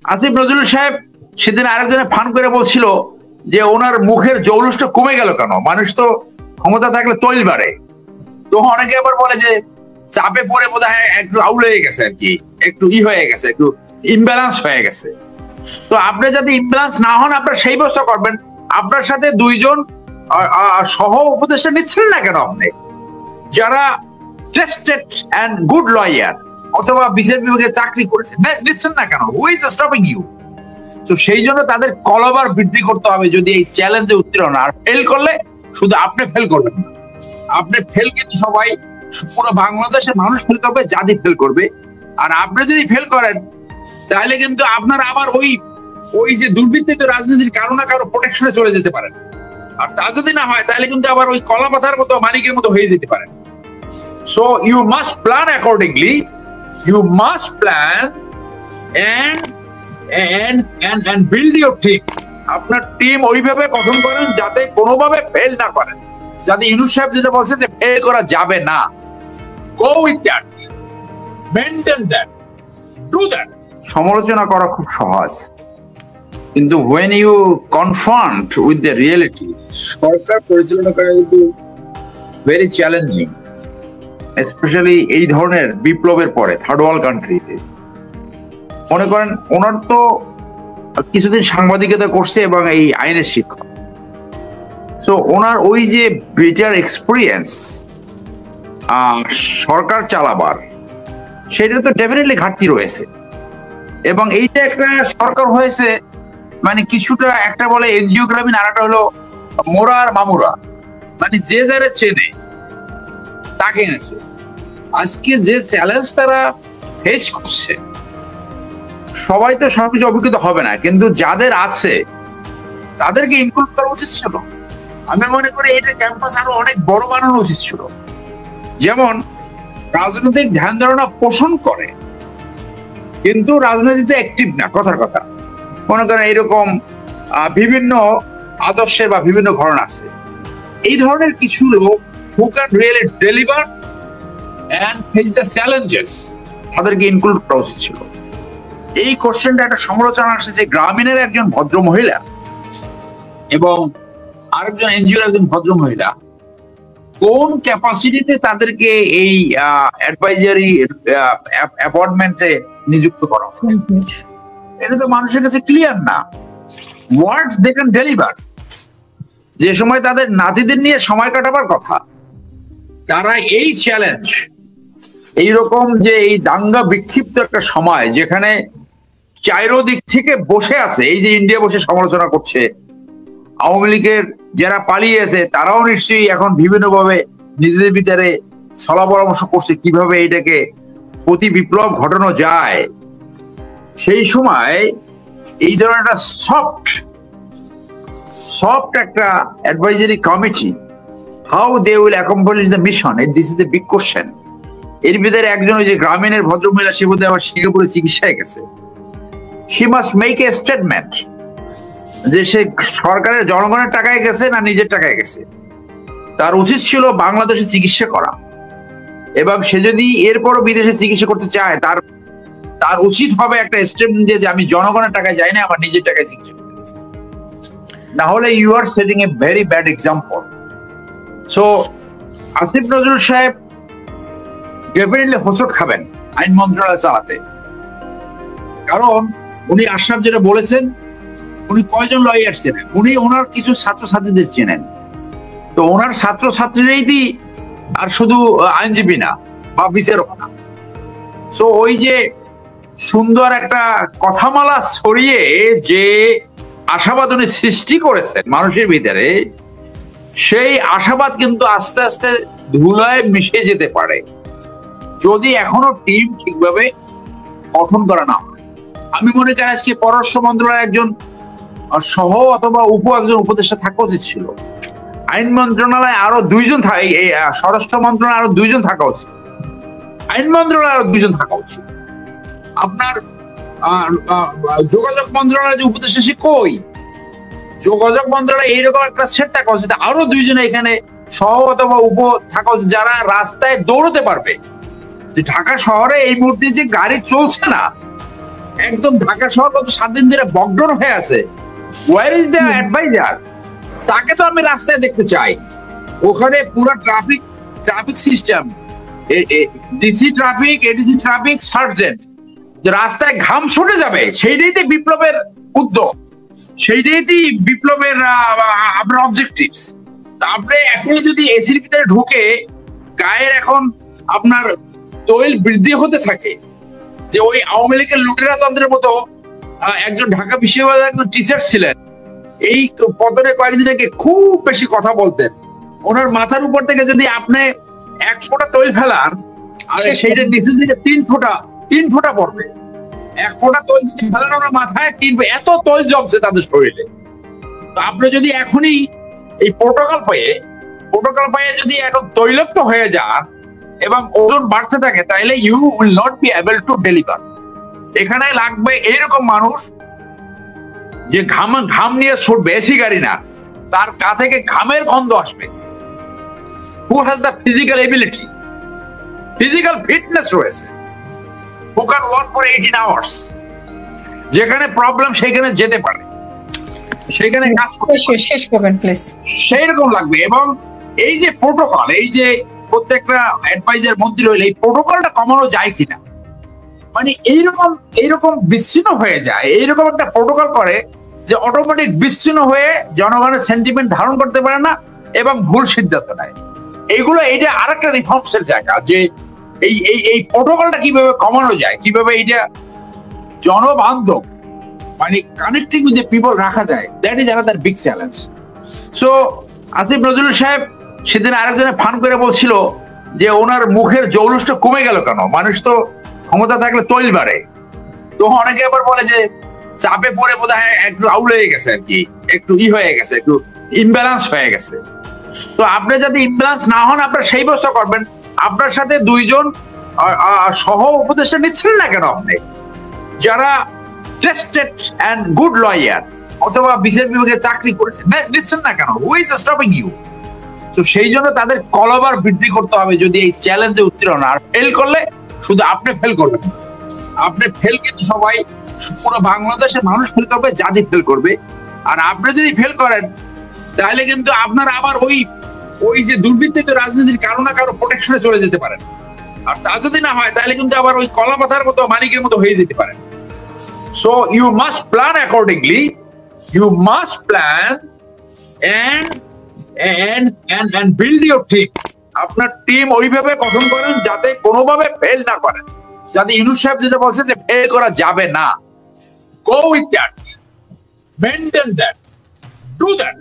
আসিফ নজরুল সাহেব সেদিন আরেকজনে ফান করে বলছিল যে ওনার মুখের জৌলুসটা কমে গেল কেন, মানুষ তো ক্ষমতা থাকলে তৈল বাড়ে। তো অনেকে আবার বলে যে চাপে পড়ে বোধ হয় একটু আউল হয়ে গেছে, আর কি একটু হয়ে গেছে, একটু ইমব্যালেন্স হয়ে গেছে। তো আপনি যদি ইমব্যালেন্স না হন আপনার সেই ব্যবস্থা করবেন। আপনার সাথে দুইজন সহ উপদেষ্টা নিচ্ছেন না কেন আপনি, যারা ট্রাস্টেড এন্ড গুড লয়ার অথবা বিচার বিভাগে চাকরি করেছে, নিচ্ছেন না কেন? Who is stopping you? তো সেই জন্য তাদের কলবার বৃদ্ধি করতে হবে যদি এই চ্যালেঞ্জে উত্তীর্ণ। আর ফেল করলে শুধু আপনি ফেল করবেন না, আপনি ফেল কিন্তু সবাই, পুরো বাংলাদেশের মানুষ ফেল করবে, জাতি ফেল করবে। আর আপনি যদি ফেল করেন তাহলে কিন্তু আপনার আবার ওই যে দুর্বৃত্ত রাজনীতির কারো না কারো প্রোটেকশনে চলে যেতে পারেন। আর তা যদি না হয় তাহলে কিন্তু আবার ওই কলা পাতার মতো মানিকের মতো হয়ে যেতে পারেন। So you must plan accordingly, you must plan and build your team. আপনার টিম ওইভাবে গঠন করেন যাতে কোনোভাবে ফেল না করেন, যাতে ইউনূস সাহেব যেটা বলছে যে ফেল করা যাবে না। Go with that, maintain that, do that. সমালোচনা করা খুব সহজ, কিন্তু when you confront with the reality, সরকার পরিচালনা করা কিন্তু ভেরি চ্যালেঞ্জিং, স্পেশালি এই ধরনের বিপ্লবের পরে থার্ড ওয়ার্ল্ড কান্ট্রিতে। মনে করেন ওনার তো কিছুদিন সাংবাদিকতা করছে এবং এই আইনের শিক্ষক, সো ওনার ওই যে বেটার এক্সপিরিয়েন্স সরকার চালাবার, সেটা তো ডেফিনেটলি ঘাটতি রয়েছে। এবং এইটা একটা সরকার হয়েছে মানে কিছুটা, একটা বলে এনজিওগ্রামী, আর একটা হলো মোরা আর মামুরা, মানে যে যারা চেনে তাকে এনেছে। আজকে যে চ্যালেঞ্জ তারা ফেস করছে, সবাই তো সবকিছু অভিজ্ঞতা হবে না, কিন্তু যাদের আছে তাদেরকে ইনক্লুড করা উচিত ছিল। আমি মনে করি এটা ক্যাম্পাস আরো অনেক বড় বানানো উচিত ছিল। যেমন রাজনৈতিক ধ্যান ধারণা পোষণ করে কিন্তু রাজনীতিতে অ্যাক্টিভ না, কথার কথা। মনে করেন এরকম বিভিন্ন আদর্শের বা বিভিন্ন ঘটনা আছে, এই ধরনের কিছু লোক who can really deliver and face the challenges, তাদেরকে ইনক্লুড করা উচিত ছিল। এই কোশ্চেনটা একটা সমালোচনা আসছে যে গ্রামীণের একজন ভদ্র মহিলা এবং আরেকজন এনজিওর একজন ভদ্র মহিলা, কোন ক্যাপাসিটিতে তাদেরকে এই অ্যাডভাইজারি অ্যাপয়েন্টমেন্টে নিযুক্ত করা হবে, এটা তো মানুষের কাছে ক্লিয়ার না। হোয়াট দে ক্যান ডেলিভার, যে সময় তাদের নাতিদের নিয়ে সময় কাটাবার কথা, তারা এই চ্যালেঞ্জ, এইরকম যে এই দাঙ্গা বিক্ষিপ্ত একটা সময় যেখানে চাইরোদিক থেকে বসে আছে, এই যে ইন্ডিয়া বসে সমালোচনা করছে, আওয়ামী লীগের যারা পালিয়েছে তারাও নিশ্চয়ই এখন বিভিন্নভাবে নিজেদের ভিতরে সলা পরামর্শ করছে কিভাবে এটাকে প্রতি বিপ্লব ঘটানো যায়। সেই সময় এই ধরনের একটা সফট একটা advisory committee, how they will accomplish the mission, this is the big question. এর ভিতরে একজন ওই যে গ্রামীণের ভদ্রমহিলা, সে বোধহয় আবার সিঙ্গাপুরে চিকিৎসায় গেছে। She must make a statement যে সে সরকারের জনগণের টাকায় গেছে না নিজের টাকায় গেছে। তার উচিত ছিল বাংলাদেশে চিকিৎসা করা, এবং সে যদি এরপরও বিদেশে চিকিৎসা করতে চায় তার উচিত হবে একটা স্টেটমেন্ট যে আমি জনগণের টাকায় যাই না, আমার নিজের টাকায় চিকিৎসা করতে গেছি। না হলে you are setting a very bad example. So Asif Nazrul Saheb definitely হোঁচট খাবেন আইন মন্ত্রণালয় চালাতে, কারণ উনি আশরাফ যেটা বলেছেন, উনি কয়জন লয়ার চেনেন, উনি ওনার কিছু ছাত্রছাত্রীদের চেনেন। তো ওনার ছাত্রছাত্রীরাই আর শুধু আইনজীবী না বা বিচারক না। সো ওই যে সুন্দর একটা কথামালা ছড়িয়ে যে আশাবাদ উনি সৃষ্টি করেছেন মানুষের ভিতরে, সেই আশাবাদ কিন্তু আস্তে আস্তে ধুলায় মিশে যেতে পারে যদি এখনো টিম ঠিকভাবে গঠন করা না হয়। আমি মনে করি আজকে পররাষ্ট্র মন্ত্রণালয়ের একজন সহ অথবা একজন উপদেষ্টা থাকা উচিত ছিল। আইন মন্ত্রণালয়ে আরো দুইজন, স্বরাষ্ট্র মন্ত্রণালয়ে আরো দুইজন থাকা উচিত, আইন মন্ত্রণালয়ে আরো দুইজন থাকা উচিত। আপনার যোগাযোগ মন্ত্রণালয়ের যে উপদেষ্টা, সে কই? যোগাযোগ মন্ত্রণালয় এইরকম একটা সেট থাকা উচিত, আরো দুইজনে এখানে সহ অথবা থাকা উচিত, যারা রাস্তায় দৌড়তে পারবে। যে ঢাকা শহরে এই মুহূর্তে যে গাড়ি চলছে না, একদম ঢাকা শহর গত 7 দিন ধরে বকডন হয়ে আছে, ওয়ার ইজ দ্য অ্যাডভাইজার? তাকে তো আমি রাস্তায় দেখতে চাই। ওখানে পুরো traffic system, DC traffic, ADC traffic, sergeant, রাস্তায় ঘাম ছুটে যাবে, সেইটাই তো বিপ্লবের উদ্যোগ, সেইটাই তো বিপ্লবের আপনার অবজেক্টিভস। আপনি এখন যদি এসির ভিতরে ঢুকে গায়ের এখন আপনার তৈল বৃদ্ধি হতে থাকে, যে ওই আওয়ামী লীগের লুটেরা তন্ত্রের মতো একজন ঢাকা বিশ্ববিদ্যালয়ের একজন টিচার ছিলেন, এই পদরে কয়েকদিন আগে খুব বেশি কথা বলতেন। ওনার মাথার উপর থেকে যদি আপনি 1 ফোঁটা তৈল ফেলান, আর সেইটা নিচে থেকে 3 ফোঁটা পড়বে। 1 ফোঁটা তৈল যদি ফেলান ওনার মাথায়, এত তৈল জমছে তাদের শরীরে। তো আপনি যদি এখনই এই প্রোটোকল পায়ে যদি এখন তৈলাক্ত হয়ে যান এবং ওজন বাড়তে থাকে, তাহলে you will not be able to deliver. এখানে লাগবে এইরকম মানুষ যে ঘাম নিয়ে ছুটবে, এসি গাড়ি না, তার গা থেকে ঘামের গন্ধ আসবে, who has the physical ability, physical fitness রয়েছে, who can work for 18 hours, যেখানে প্রবলেম সেখানে যেতে পারে, সেখানে কাজ শেষ করবেন প্লিজ, সেই রকম লাগবে। এবং এই যে প্রোটোকল, এই যে প্রত্যেকটা অ্যাডভাইজার মন্ত্রী হইলে এই প্রোটোকলটা কমানো যায় কিনা, মানে এইরকম বিচ্ছিন্ন হয়ে যায়, এইরকম একটা প্রোটোকল করে যে অটোমেটিক বিচ্ছিন্ন হয়ে জনগণের সেন্টিমেন্ট ধারণ করতে পারে না এবং ভুল সিদ্ধান্ত নেয়। এইটা আরেকটা রিফর্মসের জায়গা, যে এই প্রোটোকলটা কিভাবে কমানো যায়, কিভাবে এইটা জনবান্ধব, মানে কানেক্টিং উইথ দ্য পিপল রাখা যায়, that is another big challenge. So Asif Nazrul সাহেব সেদিন আরেকজনে ফান করে বলছিল যে ওনার মুখের জৌলুসটা কমে গেল কেন, মানুষ তো ক্ষমতা থাকলে তৈল বাড়ে। তো অনেকে আবার বলে যে চাপে পড়ে বোধ হয় একটু আউল হয়ে গেছে, আর কি একটু হয়ে গেছে, একটু ইমব্যালেন্স হয়ে গেছে। তো আপনি যদি ইমব্যালেন্স না হন, আপনার সেই ব্যবস্থা করবেন। আপনার সাথে 2 জন সহ উপদেষ্টা নিচ্ছেন না কেন আপনি, যারা টেস্টেড এন্ড গুড লয়ার অথবা বিচার বিভাগে চাকরি করেছেন, নিচ্ছেন না কেন? Who is stopping you? তো সেই জন্য তাদের কলবার বৃদ্ধি করতে হবে যদি এই চ্যালেঞ্জে উত্তীর্ণ। আর ফেল করলে শুধু আপনি ফেল করবেন, আপনি ফেল কিন্তু সবাই, পুরো বাংলাদেশের মানুষ ফেল করবে, জাতি ফেল করবে। আর আপনি যদি ফেল করেন তাহলে কিন্তু আপনার আবার ওই যে দুর্বৃত্তিত রাজনীতির কারো না কারো প্রোটেকশনে চলে যেতে পারেন। আর তা যদি না হয় তাহলে কিন্তু আবার ওই কলা পাতার মতো মানিকের মতো হয়ে যেতে পারেন। So you must plan accordingly, you must plan and build your team. আপনার টিম ওইভাবে গঠন করেন যাতে কোনোভাবে ফেল না করেন, যাতে ইউনূস সাহেব যেটা বলছে যে ফেল করা যাবে না, go with that, maintain that, do that.